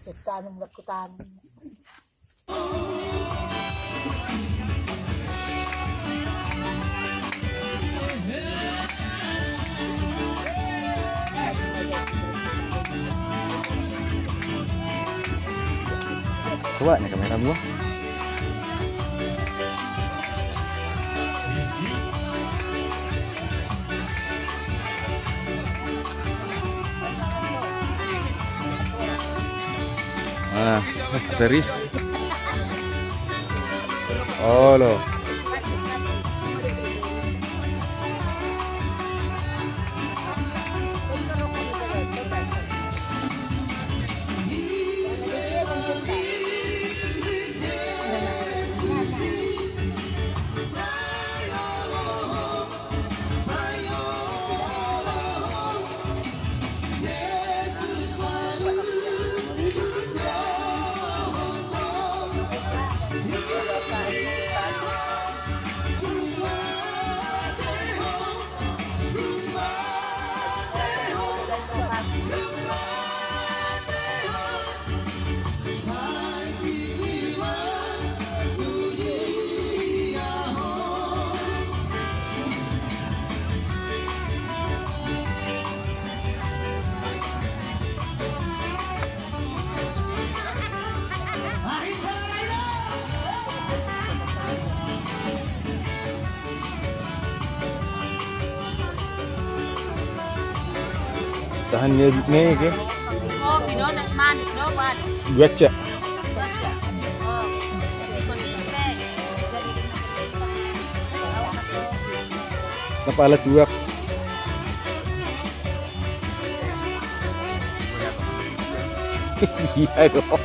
Tanam lakukan. Coba nih kamera gua. Ah, serius. Oh loh. Tahan nih ke? Oh, bino na man, bino wan. Baca. Baca. Oh, ikut ini. Kepala tuak. Iya dong.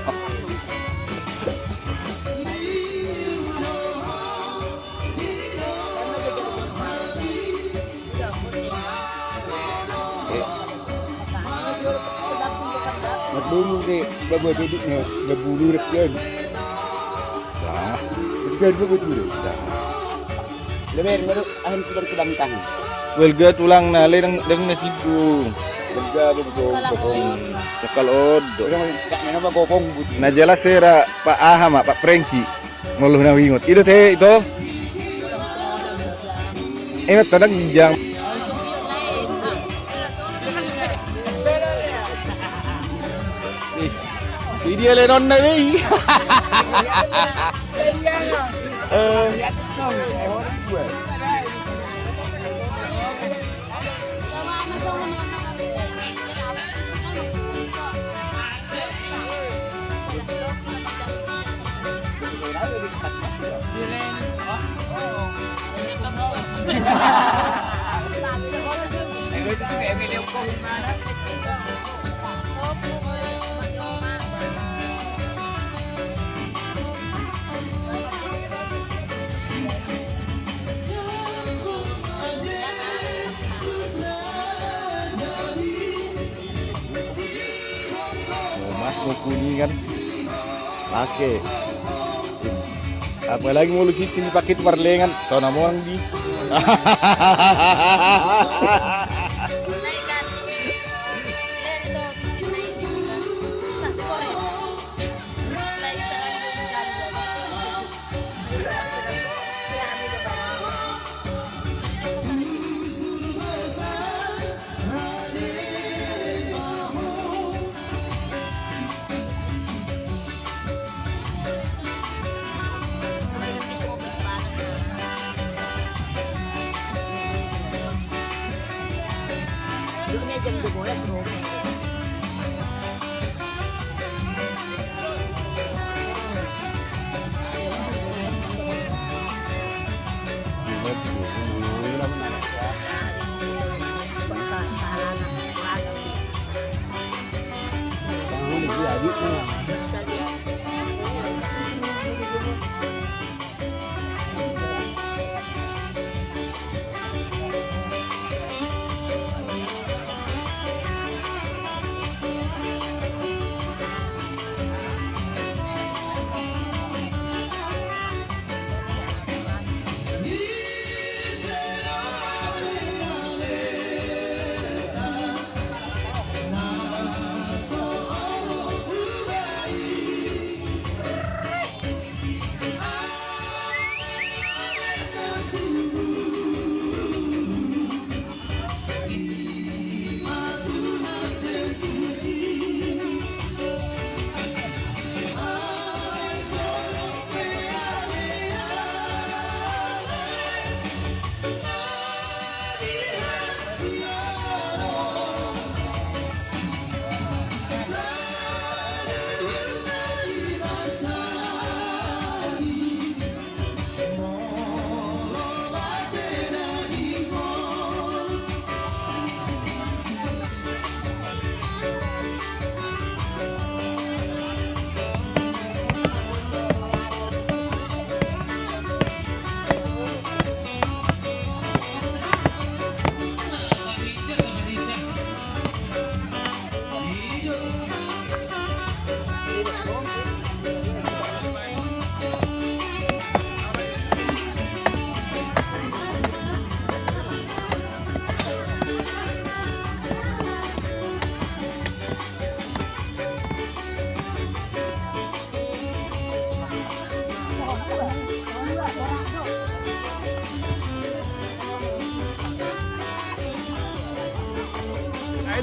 Dulu ke bawa duduknya berbulu rekan. Lah, rekan berbulu. Dah. Lemer baru ahan kudang tahu. Welga tulang nale nang nasibu. Lega betul betul. Cakal od. Tak mana ba gopong buti. Na jelas sera Pak Aham, Pak Prengki. Ngoluh na wingot. Itu teh itu. Ingat tadang jang. Video lenon na weh. Mas mau kuningan pakai apalagi mau lu sini pakai itu parlengan tau nama orang di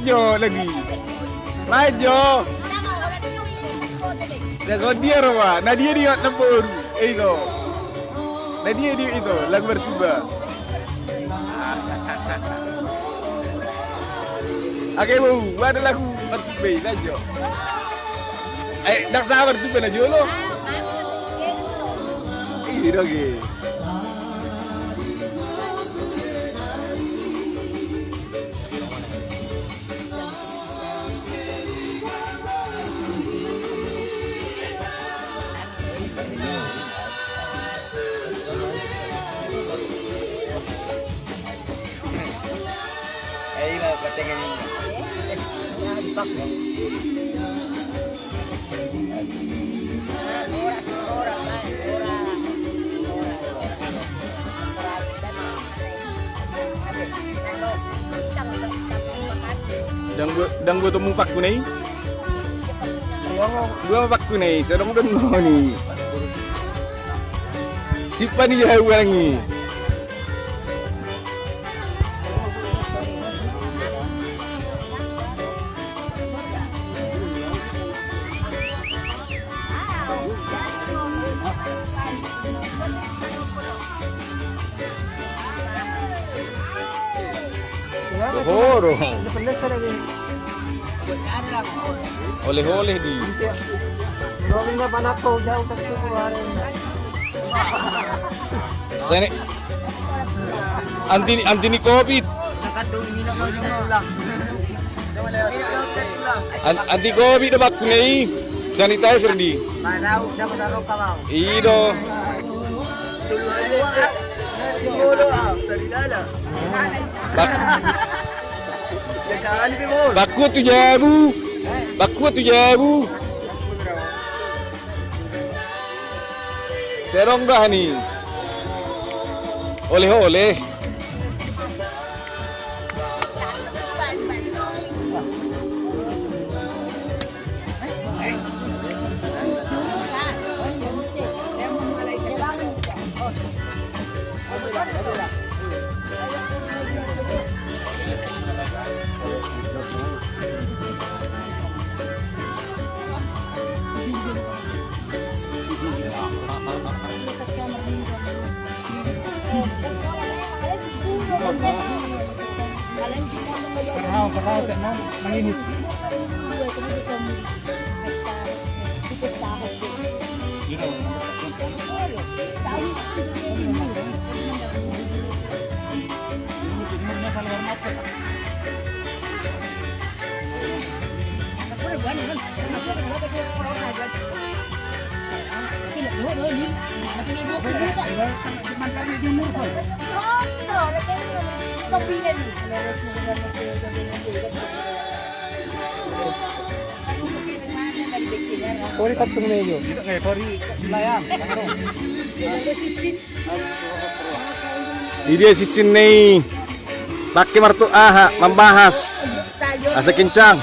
Maju lagi. Maju. Dah dia Rawa. Nadia dia tempur. Itu. Nadia dia itu lagu bertuba. Oke bu, ada lagu bertuba Najo. Dak sabar bertuba Najo lo. Iya oke. Ayo patengan ini. Dang gua temu pak kunai. Gua pak kunai, sedang dan ni. Siapa ni jauh lagi? Horo. Oleh-oleh di. Sini. Anti ni COVID. Anti COVID dah baku ni. Sanitizer di. Ido. Baku tu jabu. Serong dah ni. Oleh-oleh. Kori patung mejo. Dia sisin nih. Pakai martu membahas. Asa kencang.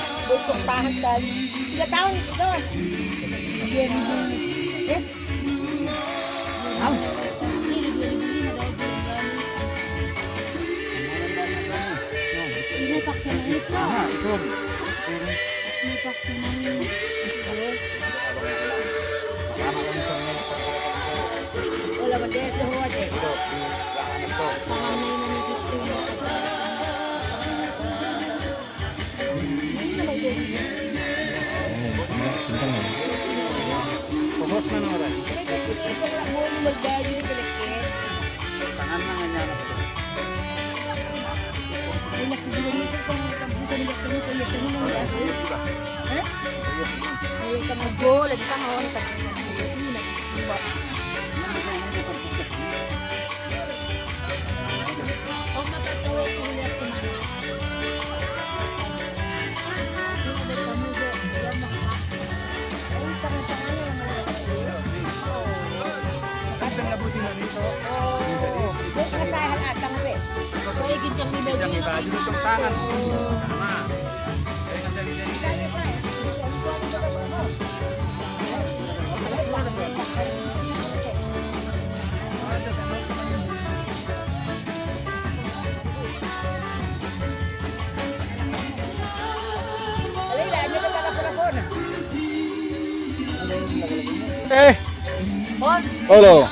Bon, Halo.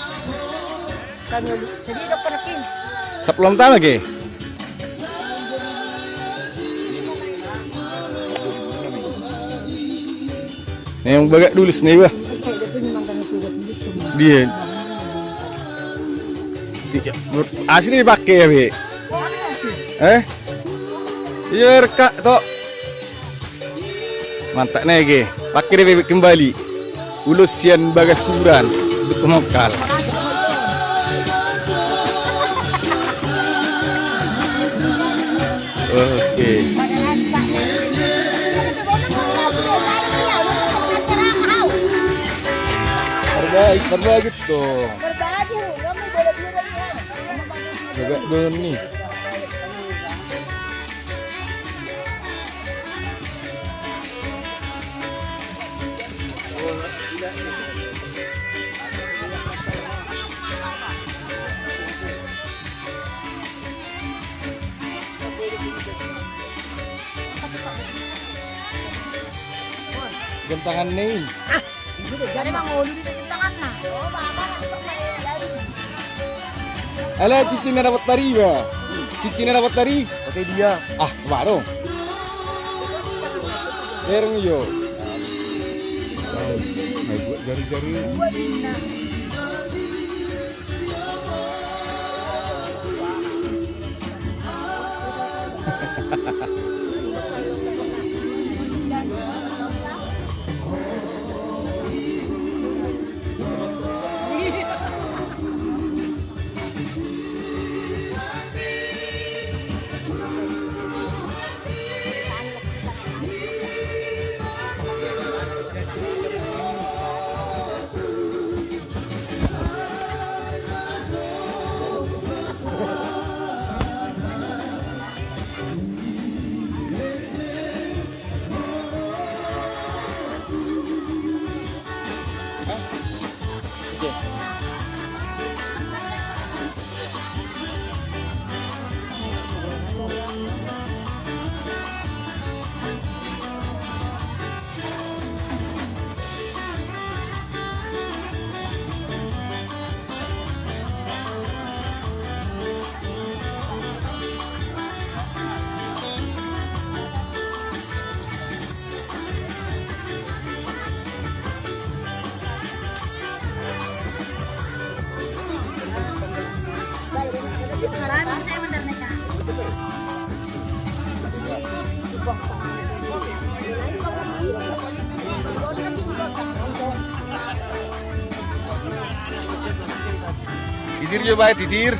kami sedih dah perakin. Sebelum tahu lagi. Ini yang bagak tulis nih, Bah. Dia. Asli dipakai ya, Bi. Iya rekak tok. Mantap nih, Ge. Pakai dia bebek kembali. Ulusian bagas turan untuk pemokal. Oke. Berbagi tuh. Bebek doni. Gentangan nih. Jadi bang ulu di tangan nah. Oh, bapak. Alah cicingnya dapat tari ya. Cicingnya dapat tari. Pakai dia. Ah, baru. Ereng yo. Nah, buat jari-jari. Titir coba titir.